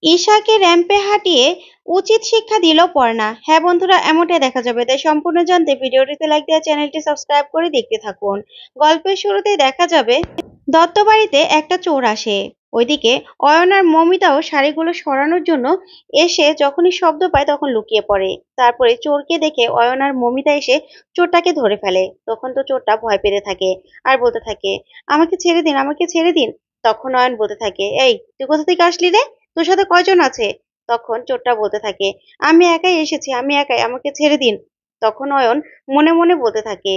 ঈশাকে র্যাম্পে হাঁটিয়ে উচিত শিক্ষা দিল পর্ণা। হ্যাঁ বন্ধুরা, এমনটাই দেখা যাবে। তাই সম্পূর্ণ জানতে ভিডিওটিতে লাইক দেওয়া, চ্যানেলটি সাবস্ক্রাইব করে দেখতে থাকুন। গল্পের শুরুতেই দেখা যাবে দত্তবাড়িতে একটা চোর আসে। ওইদিকে অয়ন আর মমিতাও শাড়িগুলো সরানোর জন্য এসে যখনই শব্দ পায় তখন লুকিয়ে পড়ে। তারপরে চোরকে দেখে অয়ন আর মমিতা এসে চোরটাকে ধরে ফেলে। তখন তো চোরটা ভয় পেতে থাকে আর বলতে থাকে, আমাকে ছেড়ে দিন, আমাকে ছেড়ে দিন। তখন অয়ন বলতে থাকে, এই তুই কোথা থেকে আসলি রে? তোর সাথে কয়জন আছে? তখন চোরটা বলতে থাকে, আমি একাই এসেছি, আমি একাই, আমাকে ছেড়ে দিন। তখন অয়ন মনে মনে বলতে থাকে,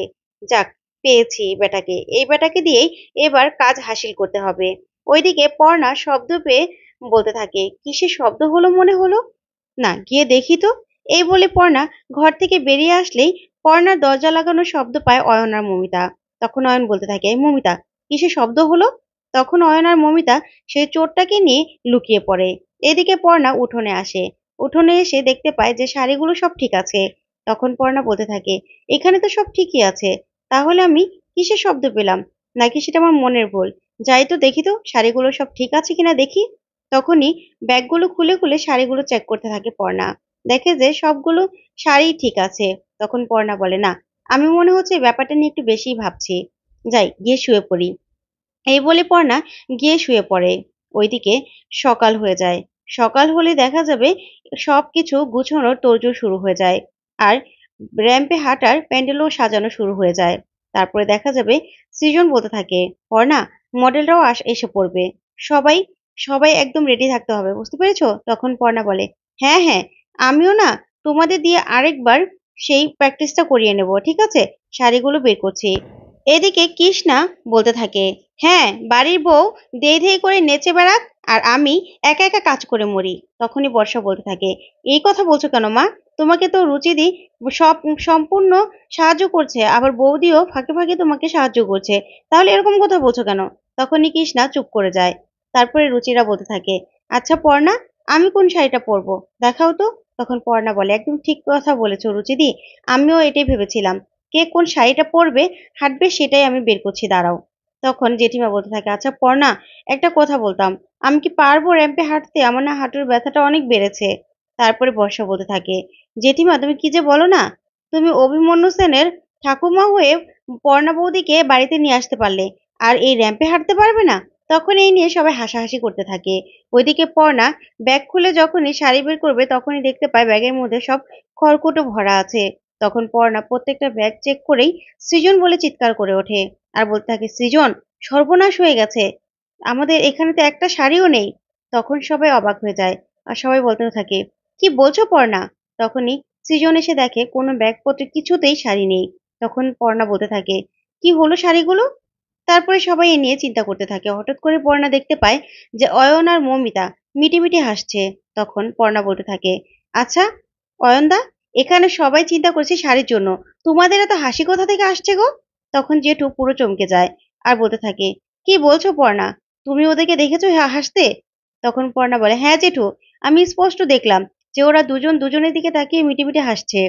যাক, পেয়েছি বেটাকে, এই বেটাকে দিয়েই এবার কাজ হাসিল করতে হবে। ওইদিকে পর্ণা শব্দ পেয়ে বলতে থাকে, কিসের শব্দ হলো মনে হলো, না গিয়ে দেখি তো। এই বলে পর্ণা ঘর থেকে বেরিয়ে আসলেই পর্ণার দরজা লাগানোর শব্দ পায় অয়ন আর মমিতা। তখন অয়ন বলতে থাকে, এই মমিতা, কিসের শব্দ হলো? তখন অয়ন আর মমিতা সেই চোরটাকে নিয়ে লুকিয়ে পড়ে। এদিকে পর্ণা উঠোনে আসে। উঠোনে এসে দেখতে পায় যে শাড়িগুলো সব ঠিক আছে। তখন পর্ণা বলতে থাকে, এখানে তো সব ঠিকই আছে, তাহলে আমি কিসের শব্দ পেলাম? নাকি সেটা আমার মনের ভুল? যাই তো দেখি তো শাড়িগুলো সব ঠিক আছে কিনা দেখি। তখনই ব্যাগগুলো খুলে খুলে শাড়িগুলো চেক করতে থাকে পর্ণা। দেখে যে সবগুলো শাড়ি ঠিক আছে। তখন পর্ণা বলে, না, আমি মনে হচ্ছে এই ব্যাপারটা নিয়ে একটু বেশিই ভাবছি, যাই গিয়ে শুয়ে পড়ি। এই বলে পর্ণা গিয়ে শুয়ে পড়ে। ওইদিকে সকাল হয়ে যায়। সকাল হলে দেখা যাবে সবকিছু গুছানোর তোড়জোড় শুরু হয়ে যায়। আর র্যাম্পে হাঁটার প্যান্ডেলও সাজানো শুরু হয়ে যায়। তারপরে দেখা যাবে সৃজন বলতে থাকে, পর্ণা, মডেলরাও এসে পড়বে। সবাই সবাই একদম রেডি থাকতে হবে, বুঝতে পেরেছো? তখন পর্ণা বলে, হ্যাঁ হ্যাঁ, আমিও না তোমাদের দিয়ে আরেকবার সেই প্র্যাকটিসটা করিয়ে নেব, ঠিক আছে? শাড়িগুলো বের করছি। এদিকে কৃষ্ণা বলতে থাকে, হ্যাঁ, বাড়ির বউ ধেই ধেই করে নেচে বেড়াক আর আমি একা একা কাজ করে মরি। তখনই বর্ষা বলতে থাকে, এই কথা বলছো কেন মা? তোমাকে তো রুচিদি সব সম্পূর্ণ সাহায্য করছে, আবার বৌদিও ফাঁকে ফাঁকে তোমাকে সাহায্য করছে, তাহলে এরকম কথা বলছো কেন? তখনই কৃষ্ণা চুপ করে যায়। তারপরে রুচিরা বলতে থাকে, আচ্ছা পর্ণা, আমি কোন শাড়িটা পরবো দেখাও তো। তখন পর্ণা বলে, একদম ঠিক কথা বলেছো রুচিদি, আমিও এটাই ভেবেছিলাম, কে কোন শাড়িটা পরবে হাঁটবে সেটাই আমি বের করছি, দাঁড়াও। তখন জেঠিমা বলতে থাকে, আচ্ছা পর্ণা, একটা কথা বলতাম, আমি কি পারবো র্যাম্পে হাঁটতে? আমার না হাঁটুর ব্যথাটা অনেক বেড়েছে। তারপরে বর্ষা বলতে থাকে, জেঠিমা তুমি কি যে বলো না, তুমি অভিমন্যু সেনের ঠাকুমা হয়ে পর্ণা বৌদিকে বাড়িতে নিয়ে আসতে পারলে, আর এই র্যাম্পে হাঁটতে পারবে না? তখন এই নিয়ে সবাই হাসাহাসি করতে থাকে। ওইদিকে পর্ণা ব্যাগ খুলে যখনই শাড়ি বের করবে তখনই দেখতে পায় ব্যাগের মধ্যে সব খড়কুটো ভরা আছে। তখন পর্ণা প্রত্যেকটা ব্যাগ চেক করেই সৃজন বলে চিৎকার করে ওঠে আর বলতে থাকে, সৃজন, সর্বনাশ হয়ে গেছে, আমাদের এখানে তো একটা শাড়িও নেই। তখন সবাই অবাক হয়ে যায় আর সবাই বলতে থাকে, কি বলছো পর্ণা? তখনই সৃজন এসে দেখে কোনো ব্যাগপত্রে কিছুতেই শাড়ি নেই। তখন পর্ণা বলতে থাকে, কি হলো শাড়িগুলো? তারপরে সবাই এ নিয়ে চিন্তা করতে থাকে। হঠাৎ করে পর্ণা দেখতে পায় যে অয়ন আর মৌমিতা মিটিমিটি হাসছে। তখন পর্ণা বলতে থাকে, আচ্ছা অয়নদা, এখানে সবাই চিন্তা করছে শাড়ির জন্য, তোমাদের এত হাসি কোথা থেকে আসছে গো? তখন জেঠু পুরো চমকে যায় আর বলতে থাকে, কি বলছো পর্ণা, তুমি ওদেরকে দেখেছো হাসতে? তখন পর্ণা বলে, হ্যাঁ জেঠু, আমি স্পষ্ট দেখলাম যে ওরা দুজন দুজনের দিকে তাকিয়ে মিটিমিটি হাসছে।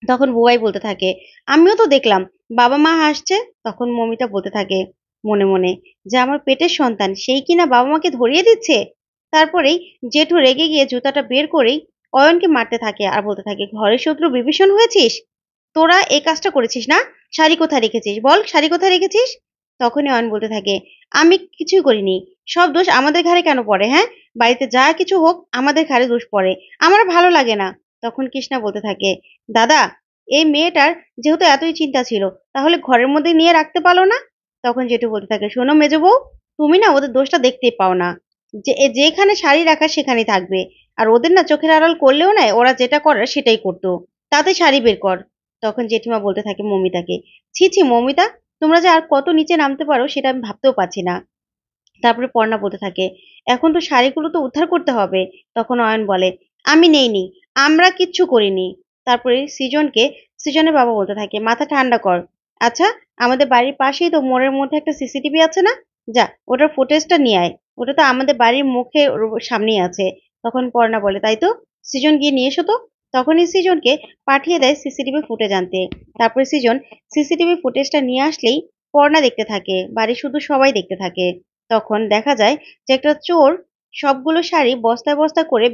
তখন বুবাই বলতে থাকে, আমিও তো দেখলাম বাবা মা হাসছে। তখন মমিতা বলতে থাকে মনে মনে, যে আমার পেটের সন্তান সেই কিনা বাবা মাকে ধরিয়ে দিচ্ছে। তারপরেই জেঠু রেগে গিয়ে জুতাটা বের করেই অয়নকে মারতে থাকে আর বলতে থাকে, ঘরের শত্রু বিভীষণ হয়েছিস, তোরা এই কাজটা করেছিস না? শাড়ি কোথায় রেখেছিস বল, শাড়ি কোথায় রেখেছিস? তখনই অয়ন বলতে থাকে, আমি কিছুই করিনি, সব দোষ আমাদের ঘাড়ে কেন পড়ে? হ্যাঁ, বাড়িতে যা কিছু হোক আমাদের ঘাড়ে দোষ পড়ে, আমার ভালো লাগে না। তখন কৃষ্ণা বলতে থাকে, দাদা, এই মেয়েটার যেহেতু এতই চিন্তা ছিল তাহলে ঘরের মধ্যে নিয়ে রাখতে পারলো না? তখন জেঠু বলতে থাকে, শোনো মেজো বউ, তুমি না ওদের দোষটা দেখতেই পাও না, যে যেখানে শাড়ি রাখা সেখানেই থাকবে, আর ওদের না চোখের আড়াল করলেও না, ওরা যেটা করে সেটাই করতো, তাতে শাড়ি বের কর। তখন জেঠিমা বলতে থাকে মমিতাকে, ছি ছি মমিতা, তোমরা যে আর কত নিচে নামতে পারো সেটা আমি ভাবতেও পারছি না। তারপরে পর্ণা বলতে থাকে, এখন তো শাড়িগুলো তো উদ্ধার করতে হবে। তখন অয়ন বলে, আমি নেইনি, আমরা কিচ্ছু করিনি। তারপরে সৃজনের বাবা বলতে থাকে, মাথা ঠান্ডা কর। আচ্ছা, আমাদের বাড়ির পাশেই তো মোড়ের মধ্যে একটা সিসিটিভি আছে না, যা ওটার ফুটেজটা নিয়ে আয়, ওটা তো আমাদের বাড়ির মুখে সামনেই আছে। তখন পর্ণা বলে, তাই তো, সৃজন গিয়ে নিয়ে এসো তো। তখনই সৃজনকে পাঠিয়ে দেয় সিসিটিভি ফুটেজ আনতে। তারপরে সৃজন সিসিটিভি ফুটেজটা নিয়ে আসলেই পর্ণা দেখতে থাকে, বাড়ির শুধু সবাই দেখতে থাকে। তখন দেখা যায় যে একটা চোর সবগুলো শাড়ি বস্তায় বস্তা করে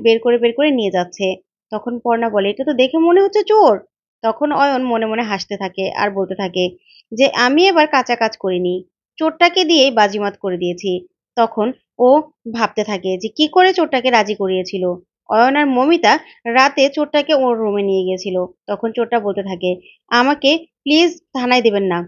বের করে নিয়ে যাচ্ছে। তখন পর্ণা বলে, এটা তো দেখে মনে হচ্ছে চোর। তখন অয়ন মনে মনে হাসতে থাকে আর বলতে থাকে যে আমি এবার কাঁচা কাজ করিনি, চোরটাকে দিয়েই বাজিমাত করে দিয়েছি। তখন ও ভাবতে থাকে যে কি করে চোরটাকে রাজি করিয়েছিল। অয়ন আর মমিতা রাতে চোরটাকে ওর রুমে নিয়ে গিয়েছিল। তখন চোরটা বলতে থাকে, আমাকে প্লিজ থানায় দেবেন না।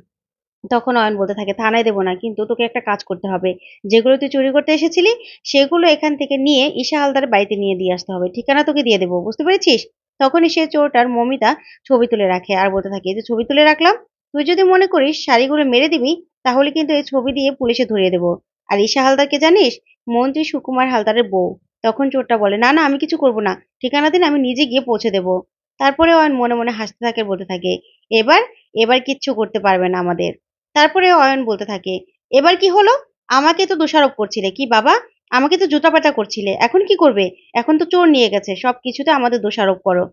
তখন অয়ন বলতে থাকে, থানায় দেবো না, কিন্তু তোকে একটা কাজ করতে হবে। যেগুলো তুই চুরি করতে এসেছিলি সেগুলো এখান থেকে নিয়ে ঈশা হালদার বাড়িতে নিয়ে দিয়ে আসতে হবে। ঠিকানা তোকে দিয়ে দেবো, বুঝতে পেরেছিস? তখনই সে চোরটার মমিতা ছবি তুলে রাখে আর বলতে থাকে, এই যে ছবি তুলে রাখলাম, তুই যদি মনে করিস শাড়িগুলো মেরে দিবি, তাহলে কিন্তু এই ছবি দিয়ে পুলিশে ধরিয়ে দেবো। আর ঈশা হালদারকে জানিস? মন্ত্রী সুকুমার হালদারের বউ। তখন চোরটা বলে, না না, আমি কিছু করবো না, ঠিকানা দিন, আমি নিজে গিয়ে পৌঁছে দেবো। তারপরে অয়ন মনে মনে হাসতে থাকে, বলতে থাকে, এবার এবার কিচ্ছু করতে পারবে না আমাদের। তারপরে অয়ন বলতে থাকে, এবার কি হলো? আমাকে তো দোষারোপ করছিলে কি বাবা, আমাকে তো জুতাপাটা করছিলে, এখন কি করবে? এখন তো চোর নিয়ে গেছে, সব কিছুতে আমাদের দোষারোপ করো।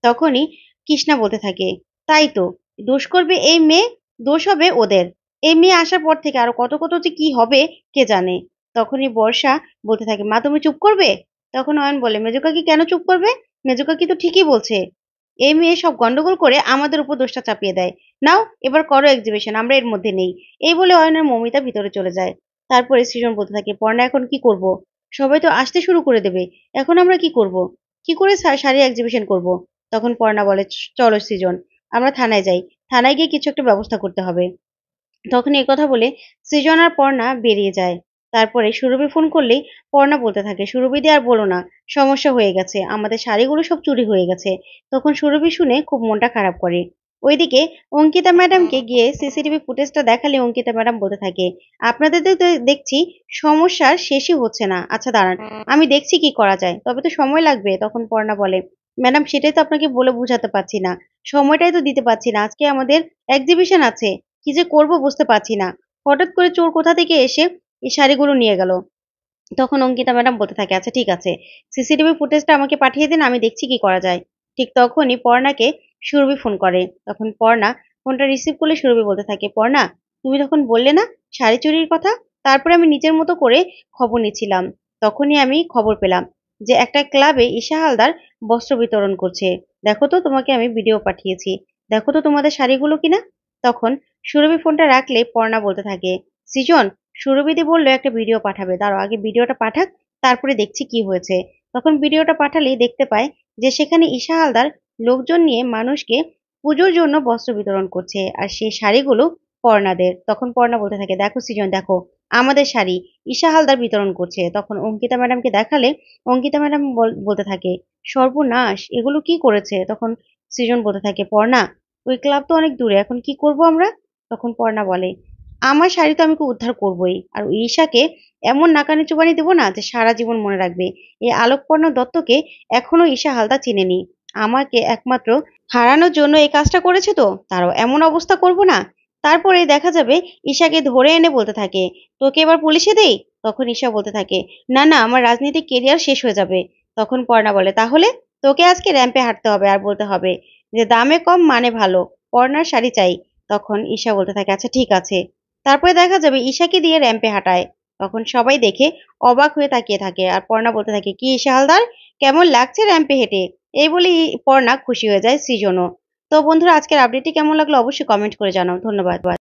তখনই কৃষ্ণা বলতে থাকে, তাই তো, দোষ করবে এই মেয়ে, দোষ হবে ওদের। এই মেয়ে আসার পর থেকে আরো কত কত যে কি হবে কে জানে। তখনই বর্ষা বলতে থাকে, মা তুমি চুপ করবে। তখন অয়ন বলে, মেজো কাকি কেন চুপ করবে? মেজো কাকি তো ঠিকই বলছে, এই মেয়ে সব গন্ডগোল করে আমাদের উপর দোষটা চাপিয়ে দেয়। নাও এবার করো এক্সিবিশন, আমরা এর মধ্যে নেই। এই বলে অয়ন আর মমিতা ভিতরে চলে যায়। তারপরে সৃজন বলতে থাকে, পর্ণা এখন কি করব? সবাই তো আসতে শুরু করে দেবে, এখন আমরা কি করব? কি করে শাড়ি এক্সিবিশন করব? তখন পর্ণা বলে, চলো সৃজন, আমরা থানায় যাই, থানায় গিয়ে কিছু একটা ব্যবস্থা করতে হবে। তখন এই কথা বলে সৃজন আর পর্ণা বেরিয়ে যায়। তারপরে সুরভি ফোন করলেই পর্ণা বলতে থাকে, সুরভিদি আর বলো না, সমস্যা হয়ে গেছে, আমাদের শাড়িগুলো সব চুরি হয়ে গেছে। তখন সুরভি শুনে খুব মনটা খারাপ করে। ওইদিকে অঙ্কিতা ম্যাডামকে গিয়ে সিসিটিভি ফুটেজটা দেখালে অঙ্কিতা ম্যাডাম বলতে থাকে, আপনাদের তো দেখছি সমস্যার শেষই হচ্ছে না। আচ্ছা দাঁড়ান, আমি দেখছি কি করা যায়, তবে তো সময় লাগবে। তখন পর্ণা বলে, ম্যাডাম সেটাই তো আপনাকে বলে বোঝাতে পারছি না, সময়টাই তো দিতে পারছি না, আজকে আমাদের এক্সিবিশন আছে, কি যে করব বুঝতে পারছি না। হঠাৎ করে চোর কোথা থেকে এসে এই শাড়িগুলো নিয়ে গেল। তখন অঙ্কিতা ম্যাডাম বলতে থাকে, আচ্ছা ঠিক আছে, সিসিটিভি ফুটেজটা আমাকে পাঠিয়ে দিন, আমি দেখছি কি করা যায়। ঠিক তখনই পর্ণাকে সুরভি ফোন করে। তখন পর্ণা ফোনটা রিসিভ করলে সুরভি বলতে থাকে, পর্ণা তুমি তখন বললে না শাড়ি চুরির কথা, তারপরে আমি নিজের মতো করে খবর নিচ্ছিলাম। তখনই আমি খবর পেলাম যে একটা ক্লাবে ঈশা হালদার বস্ত্র বিতরণ করছে। দেখো তো, তোমাকে আমি ভিডিও পাঠিয়েছি, দেখো তো তোমাদের শাড়িগুলো কিনা। তখন সুরভি ফোনটা রাখলে পর্ণা বলতে থাকে, সৃজন, সুরভিদি বললো একটা ভিডিও পাঠাবে, দাঁড়াও আগে ভিডিওটা পাঠাক, তারপরে দেখছি কি হয়েছে। তখন ভিডিওটা পাঠালেই দেখতে পায় যে সেখানে ঈশা হালদার লোকজন নিয়ে মানুষকে পুজোর জন্য বস্ত্র বিতরণ করছে, আর সেই শাড়িগুলো পর্ণাদের। তখন পর্ণা বলতে থাকে, দেখো সৃজন, দেখো আমাদের শাড়ি ঈশা হালদার বিতরণ করছে। তখন অঙ্কিতা ম্যাডামকে দেখালে অঙ্কিতা ম্যাডাম বলতে থাকে, সর্বনাশ, এগুলো কি করেছে? তখন সৃজন বলতে থাকে, পর্ণা ওই ক্লাব তো অনেক দূরে, এখন কি করব আমরা? তখন পর্ণা বলে, আমার শাড়ি তো আমি উদ্ধার করবই, আর ওই ঈশাকে এমন নাকানি চুবানি দেবো না যে সারা জীবন মনে রাখবে। এই আলোকপর্ণ দত্তকে এখনো ঈশা হালদার চিনেনি, আমাকে একমাত্র হারানোর জন্য এই কাজটা করেছে, তো তারও এমন অবস্থা করব না। তারপরে দেখা যাবে ঈশাকে ধরে এনে বলতে থাকে, তোকে এবার পুলিশে দেই। তখন ঈশা বলতে থাকে, না না, আমার রাজনীতিক কেরিয়ার শেষ হয়ে যাবে। তখন পর্ণা বলে, তাহলে তোকে আজকে র্যাম্পে হাঁটতে হবে আর বলতে হবে যে দামে কম মানে ভালো, পর্ণার শাড়ি চাই। তখন ঈশা বলতে থাকে, আচ্ছা ঠিক আছে। তারপরে দেখা যাবে ঈশাকে দিয়ে র্যাম্পে হাঁটায়। তখন সবাই দেখে অবাক হয়ে তাকিয়ে থাকে আর পর্ণা বলতে থাকে, কি ঈশা হালদার, কেমন লাগছে র্যাম্পে হেঁটে? এই বলে পর্ণা খুশি হয়ে যায়, সৃজনও। তো বন্ধুরা, আজকের আপডেটটি কেমন লাগলো অবশ্যই কমেন্ট করে জানাও। ধন্যবাদ।